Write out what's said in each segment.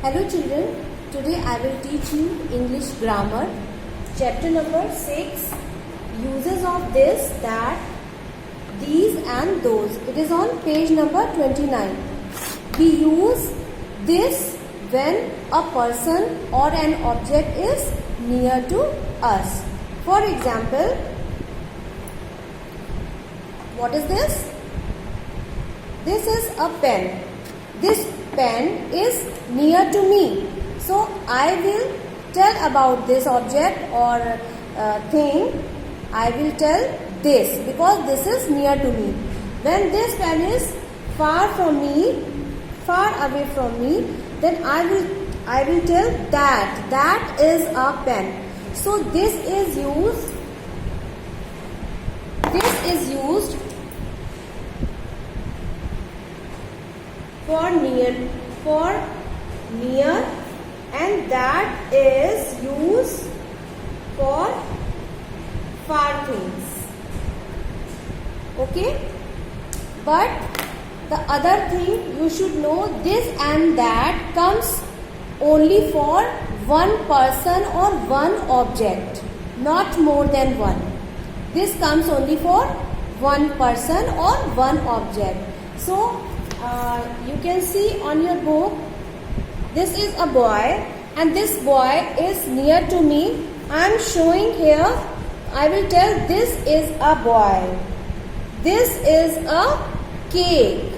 Hello children, today I will teach you English grammar. Chapter number 6, uses of this, that, these and those. It is on page number 29. We use this when a person or an object is near to us. For example, what is this? This is a pen. This pen is near to me. So I will tell about this object or thing. I will tell this because this is near to me. When this pen is far from me, far away from me, then I will tell that is a pen. So this is used for near and that is used for far things. Okay, but the other thing you should know, this and that comes only for one person or one object, not more than one. This comes only for one person or one object. So you can see on your book, this is a boy and this boy is near to me. I am showing here. I will tell this is a boy. This is a cake.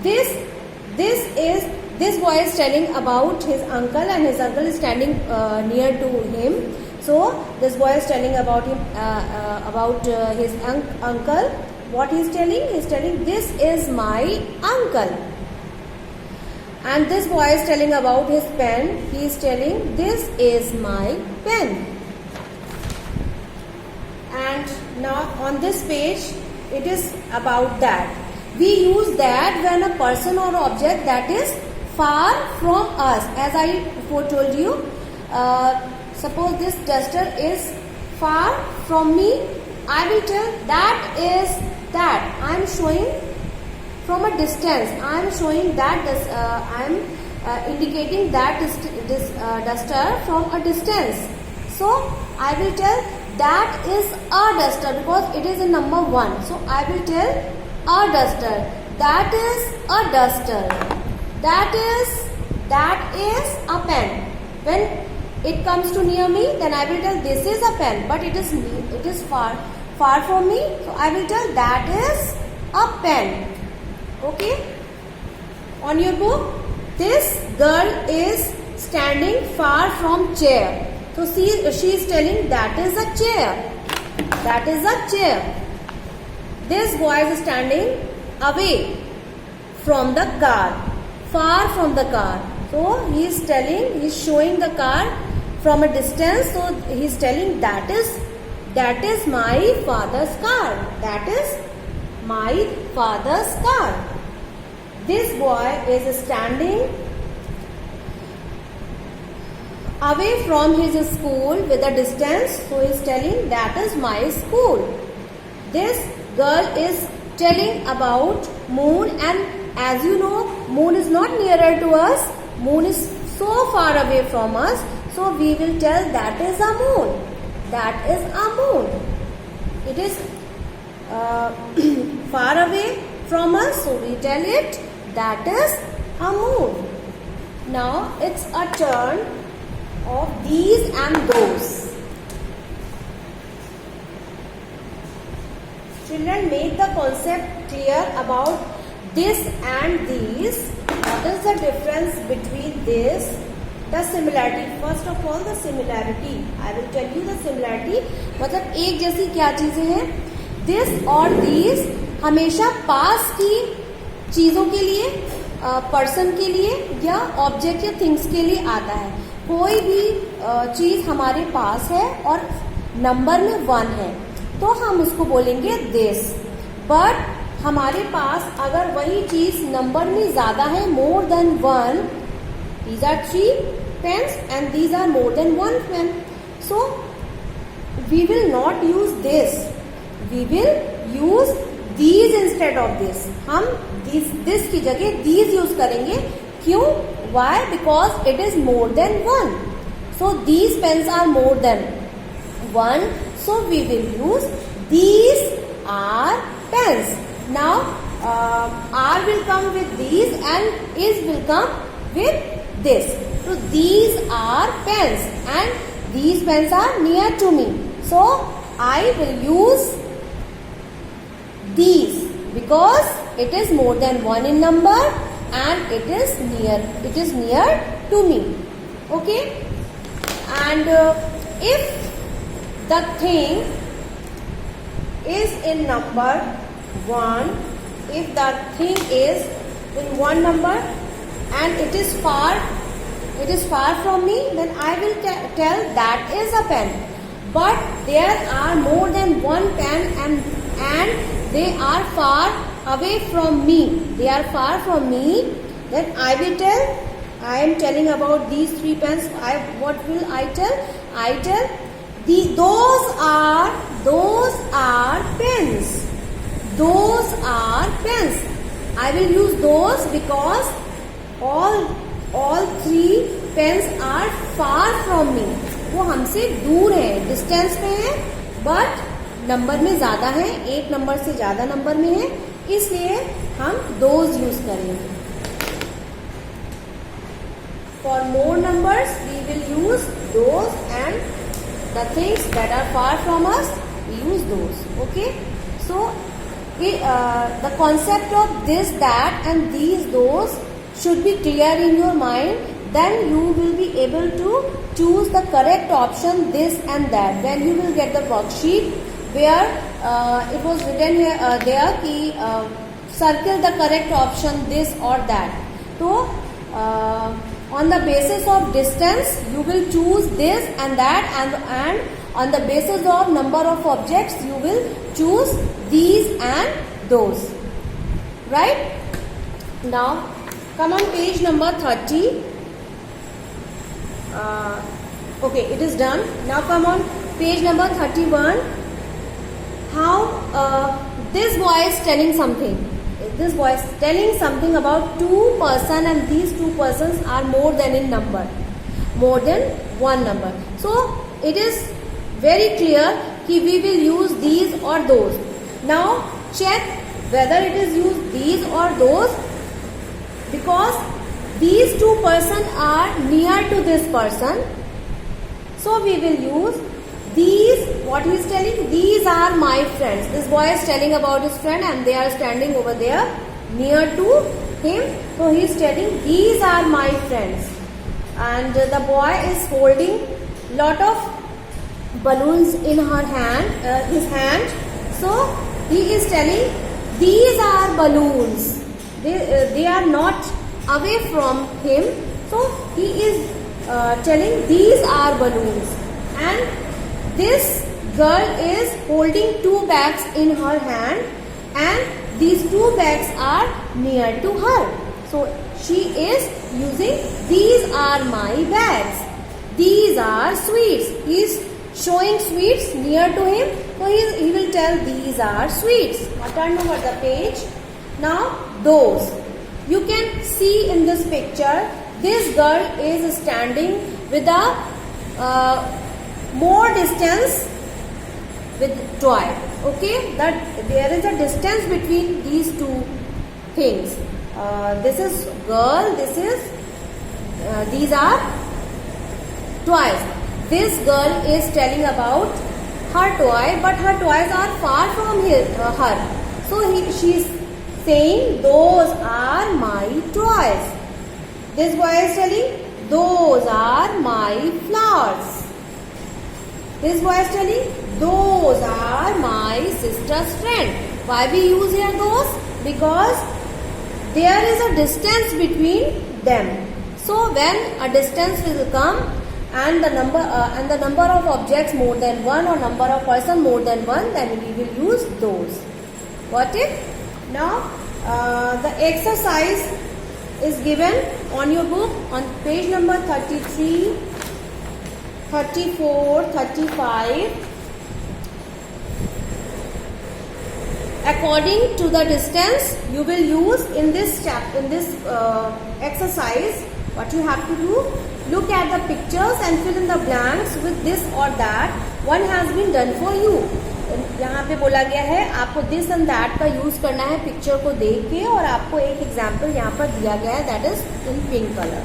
This boy is telling about his uncle and his uncle is standing near to him. So this boy is telling about him his uncle. What he is telling? He is telling this is my uncle. And this boy is telling about his pen. He is telling this is my pen. And now on this page it is about that. We use that when a person or object that is far from us. As I told you, suppose this duster is far from me. I will tell that is that. I am showing from a distance. I am showing that I am indicating that this duster from a distance. So I will tell that is a duster because it is in number 1. So I will tell a duster. That is a duster. That is a pen. When it comes to near me, then I will tell this is a pen, but it is far from me. So I will tell that is a pen. Okay. On your book, this girl is standing far from chair. So she is telling that is a chair. That is a chair. This boy is standing away from the car, far from the car. So he is showing the car from a distance. So he is telling that is my father's car. That is my father's car. This boy is standing away from his school with a distance. So he is telling that is my school. This girl is telling about moon, and as you know, moon is not nearer to us. Moon is so far away from us. So we will tell that is a moon. That is a moon. It is far away from us. So we tell it that is a moon. Now it's a turn of these and those. Children, make the concept clear about this and these. What is the difference between this? The similarity. First of all, the similarity. I will tell you the similarity. मतलब एक जैसी क्या चीजें हैं? This और these हमेशा पास की चीजों के लिए, पर्सन के लिए या ऑब्जेक्ट या थिंग्स के लिए आता है. कोई भी चीज हमारे पास है और नंबर में 1 है तो हम उसको बोलेंगे this. बट हमारे पास अगर वही चीज नंबर में ज्यादा है, more than 1, these are 3 pens and these are more than 1 pen. So we will not use this. We will use these instead of this. हम this की जगह these यूज करेंगे क्यों? Why? Because it is more than one. So these pens are more than one. So we will use these are pens. Now R will come with these and is will come with this. So these are pens and these pens are near to me. So I will use these because it is more than one in number and it is near to me. Okay? And if the thing is in number 1, if the thing is in one number and it is far from me, then I will tell that is a pen. But there are more than one pen and they are far away from me. They are far from me. Then I will tell, I am telling about these 3 pens. What will I tell? I tell those are pens. Those are pens. I will use those because all 3 pens are far from me. वो हमसे दूर है, distance में है, but number में ज्यादा है, 8 number से ज्यादा नंबर में है, इसलिए हम दोज यूज करेंगे. For more numbers we will use those, and the things that are far from us we use those. Okay, so the concept of this, that and these, those should be clear in your mind. Then you will be able to choose the correct option, this and that. When you will get the worksheet where it was written here there ki circle the correct option, this or that. So on the basis of distance you will choose this and that, and on the basis of number of objects you will choose these and those. Right? Now come on page number 30. Okay, it is done. Now come on page number 31. How this boy is telling something. This boy is telling something about 2 persons, and these 2 persons are more than in number, more than one number. So it is very clear that we will use these or those. Now check whether it is used these or those, because these 2 persons are near to this person. So we will use these. What he is telling? These are my friends. This boy is telling about his friend and they are standing over there near to him. So he is telling these are my friends. And the boy is holding lot of balloons in her hand, his hand. So he is telling these are balloons. They are not away from him. So he is telling these are balloons. And this girl is holding 2 bags in her hand, and these 2 bags are near to her. So she is using these are my bags. These are sweets. He is showing sweets near to him. So he will tell these are sweets. Now turn over the page. Now those. You can see in this picture, this girl is standing with a more distance with toy. Okay, that there is a distance between these 2 things. This is girl. This is these are toys. This girl is telling about her toy, but her toys are far from her. So she is saying those are my toys. This boy is telling those are my flowers. This boy is telling those are my sister's friend. Why we use here those? Because there is a distance between them. So when a distance will come and the number of objects more than one or number of person more than one, then we will use those. Got it? Now the exercise is given on your book on page number 33, 34, 35. according to the distance you will use in this exercise. What you have to do, look at the pictures and fill in the blanks with this or that. One has been done for you. यहाँ पे बोला गया है आपको this and that का use करना है picture को देख के, और आपको एक एग्जाम्पल यहाँ पर दिया गया है, that is in pink color.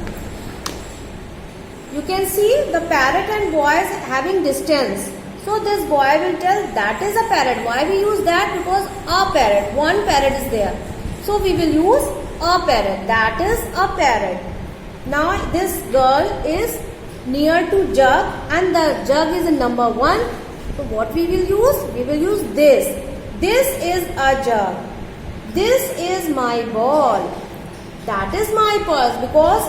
You can see the parrot and boy is having distance. So this boy will tell that is a parrot. Why we use that? Because a parrot, one parrot is there. So we will use a parrot. That is a parrot. Now this girl is near to jug and the jug is in number 1. So what we will use? We will use this. This is a jug. This is my ball. That is my purse, because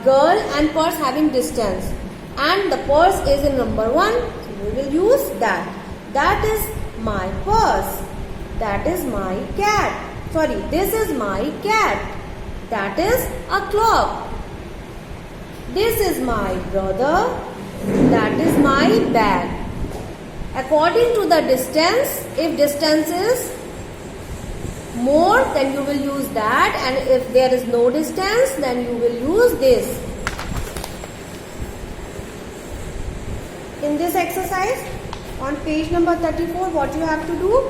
girl and purse having distance, and the purse is in number 1. So we will use that. That is my purse. That is my cat. Sorry, this is my cat. That is a clock. This is my brother. That is my bag. According to the distance, if distance is more, then you will use that, and if there is no distance, then you will use this. In this exercise, on page number 34, what you have to do?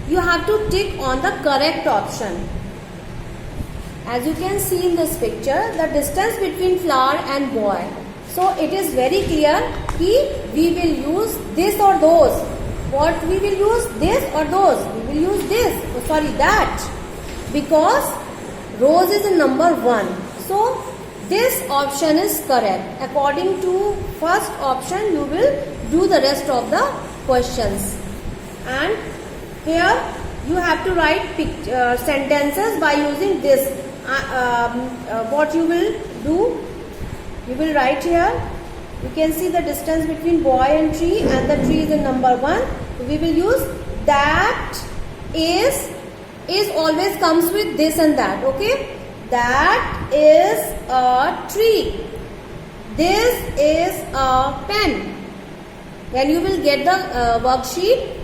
You have to tick on the correct option. As you can see in this picture, the distance between flower and boy. So it is very clear कि we will use this or those. What we will use? This or those? We will use this. Oh, sorry, that. Because rose is in number 1. So this option is correct. According to first option, you will do the rest of the questions. And here you have to write sentences by using this. What you will do? You will write here. You can see the distance between boy and tree, and the tree is in number 1. So we will use that is always comes with this and that. Okay, that is a tree. This is a pen. When you will get the worksheet,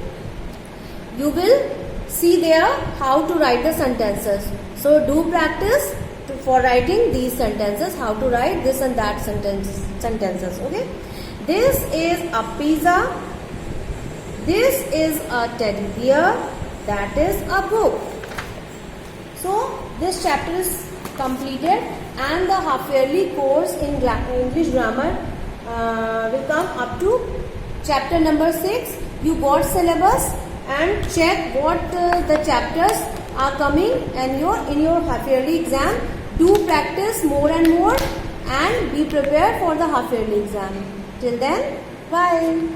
you will see there how to write the sentences. So do practice for writing these sentences, how to write this and that sentences. Okay, this is a pizza. This is a teddy bear. That is a book. So this chapter is completed, and the half yearly course in English grammar will come up to chapter number 6. You got syllabus, and check what the chapters are coming and in your half yearly exam. Do practice more and more and be prepared for the half yearly exam. Till then, bye.